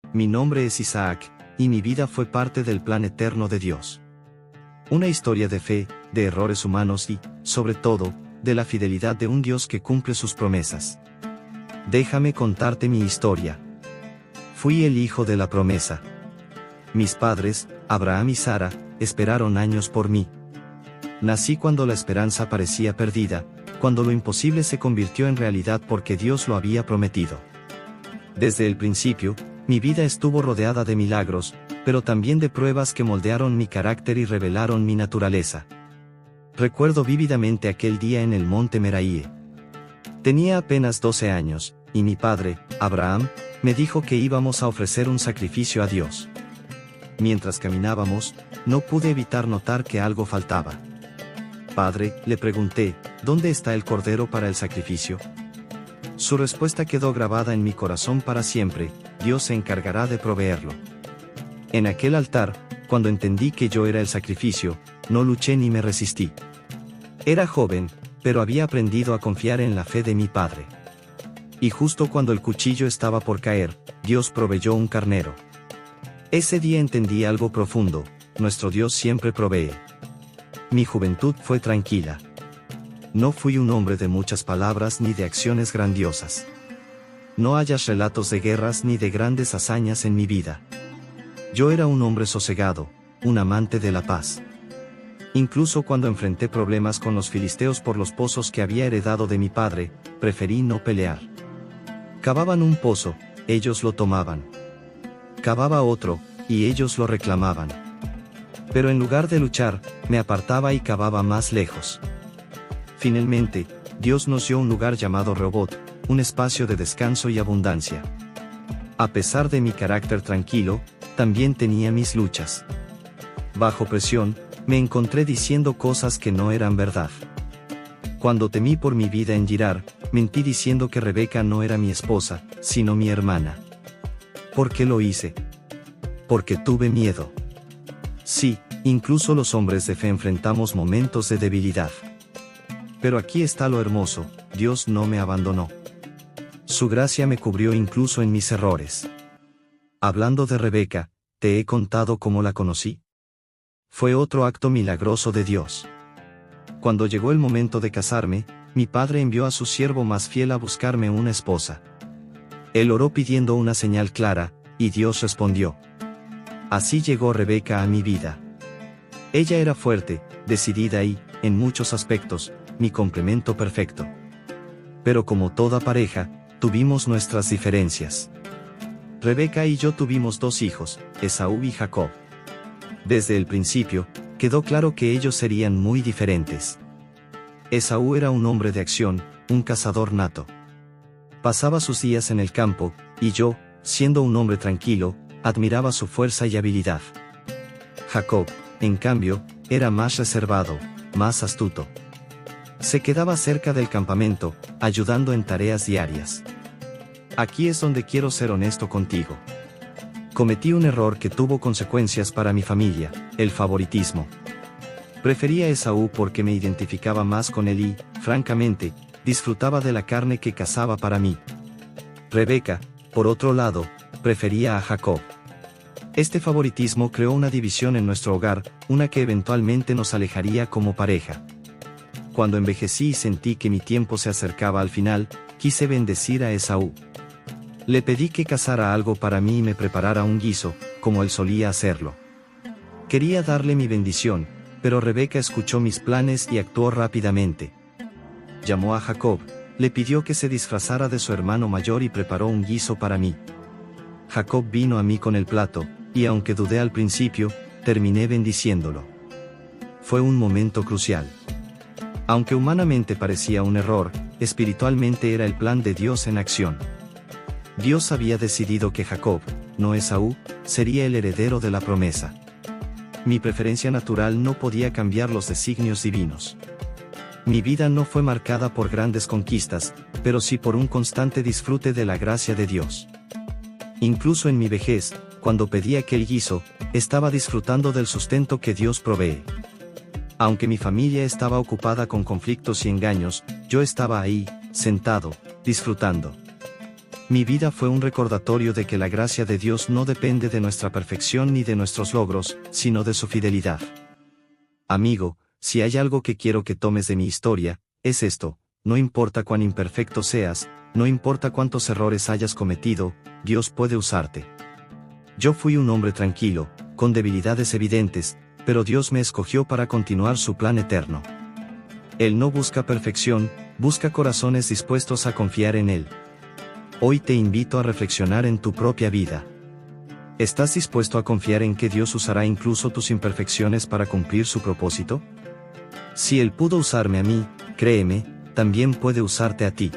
Mi nombre es Isaac, y mi vida fue parte del plan eterno de Dios. Una historia de fe, de errores humanos y, sobre todo, de la fidelidad de un Dios que cumple sus promesas. Déjame contarte mi historia. Fui el hijo de la promesa. Mis padres, Abraham y Sara, esperaron años por mí. Nací cuando la esperanza parecía perdida, cuando lo imposible se convirtió en realidad porque Dios lo había prometido. Desde el principio, mi vida estuvo rodeada de milagros, pero también de pruebas que moldearon mi carácter y revelaron mi naturaleza. Recuerdo vívidamente aquel día en el monte Meraíe. Tenía apenas 12 años, y mi padre, Abraham, me dijo que íbamos a ofrecer un sacrificio a Dios. Mientras caminábamos, no pude evitar notar que algo faltaba. Padre, le pregunté, ¿dónde está el cordero para el sacrificio? Su respuesta quedó grabada en mi corazón para siempre: Dios se encargará de proveerlo. En aquel altar, cuando entendí que yo era el sacrificio, no luché ni me resistí. Era joven, pero había aprendido a confiar en la fe de mi padre. Y justo cuando el cuchillo estaba por caer, Dios proveyó un carnero. Ese día entendí algo profundo: nuestro Dios siempre provee. Mi juventud fue tranquila. No fui un hombre de muchas palabras ni de acciones grandiosas. No hayas relatos de guerras ni de grandes hazañas en mi vida. Yo era un hombre sosegado, un amante de la paz. Incluso cuando enfrenté problemas con los filisteos por los pozos que había heredado de mi padre, preferí no pelear. Cavaban un pozo, ellos lo tomaban. Cavaba otro, y ellos lo reclamaban. Pero en lugar de luchar, me apartaba y cavaba más lejos. Finalmente, Dios nos dio un lugar llamado Rehoboth, un espacio de descanso y abundancia. A pesar de mi carácter tranquilo, también tenía mis luchas. Bajo presión, me encontré diciendo cosas que no eran verdad. Cuando temí por mi vida en Girar, mentí diciendo que Rebeca no era mi esposa, sino mi hermana. ¿Por qué lo hice? Porque tuve miedo. Sí, incluso los hombres de fe enfrentamos momentos de debilidad. Pero aquí está lo hermoso: Dios no me abandonó. Su gracia me cubrió incluso en mis errores. Hablando de Rebeca, ¿te he contado cómo la conocí? Fue otro acto milagroso de Dios. Cuando llegó el momento de casarme, mi padre envió a su siervo más fiel a buscarme una esposa. Él oró pidiendo una señal clara, y Dios respondió. Así llegó Rebeca a mi vida. Ella era fuerte, decidida y, en muchos aspectos, mi complemento perfecto. Pero como toda pareja, tuvimos nuestras diferencias. Rebeca y yo tuvimos 2 hijos, Esaú y Jacob. Desde el principio, quedó claro que ellos serían muy diferentes. Esaú era un hombre de acción, un cazador nato. Pasaba sus días en el campo, y yo, siendo un hombre tranquilo, admiraba su fuerza y habilidad. Jacob, en cambio, era más reservado, más astuto. Se quedaba cerca del campamento, ayudando en tareas diarias. Aquí es donde quiero ser honesto contigo. Cometí un error que tuvo consecuencias para mi familia: el favoritismo. Prefería a Esaú porque me identificaba más con él y, francamente, disfrutaba de la carne que cazaba para mí. Rebeca, por otro lado, prefería a Jacob. Este favoritismo creó una división en nuestro hogar, una que eventualmente nos alejaría como pareja. Cuando envejecí y sentí que mi tiempo se acercaba al final, quise bendecir a Esaú. Le pedí que cazara algo para mí y me preparara un guiso, como él solía hacerlo. Quería darle mi bendición, pero Rebeca escuchó mis planes y actuó rápidamente. Llamó a Jacob, le pidió que se disfrazara de su hermano mayor y preparó un guiso para mí. Jacob vino a mí con el plato, y aunque dudé al principio, terminé bendiciéndolo. Fue un momento crucial. Aunque humanamente parecía un error, espiritualmente era el plan de Dios en acción. Dios había decidido que Jacob, no Esaú, sería el heredero de la promesa. Mi preferencia natural no podía cambiar los designios divinos. Mi vida no fue marcada por grandes conquistas, pero sí por un constante disfrute de la gracia de Dios. Incluso en mi vejez, cuando pedí aquel guiso, estaba disfrutando del sustento que Dios provee. Aunque mi familia estaba ocupada con conflictos y engaños, yo estaba ahí, sentado, disfrutando. Mi vida fue un recordatorio de que la gracia de Dios no depende de nuestra perfección ni de nuestros logros, sino de su fidelidad. Amigo, si hay algo que quiero que tomes de mi historia, es esto: no importa cuán imperfecto seas, no importa cuántos errores hayas cometido, Dios puede usarte. Yo fui un hombre tranquilo, con debilidades evidentes, pero Dios me escogió para continuar su plan eterno. Él no busca perfección, busca corazones dispuestos a confiar en Él. Hoy te invito a reflexionar en tu propia vida. ¿Estás dispuesto a confiar en que Dios usará incluso tus imperfecciones para cumplir su propósito? Si Él pudo usarme a mí, créeme, también puede usarte a ti.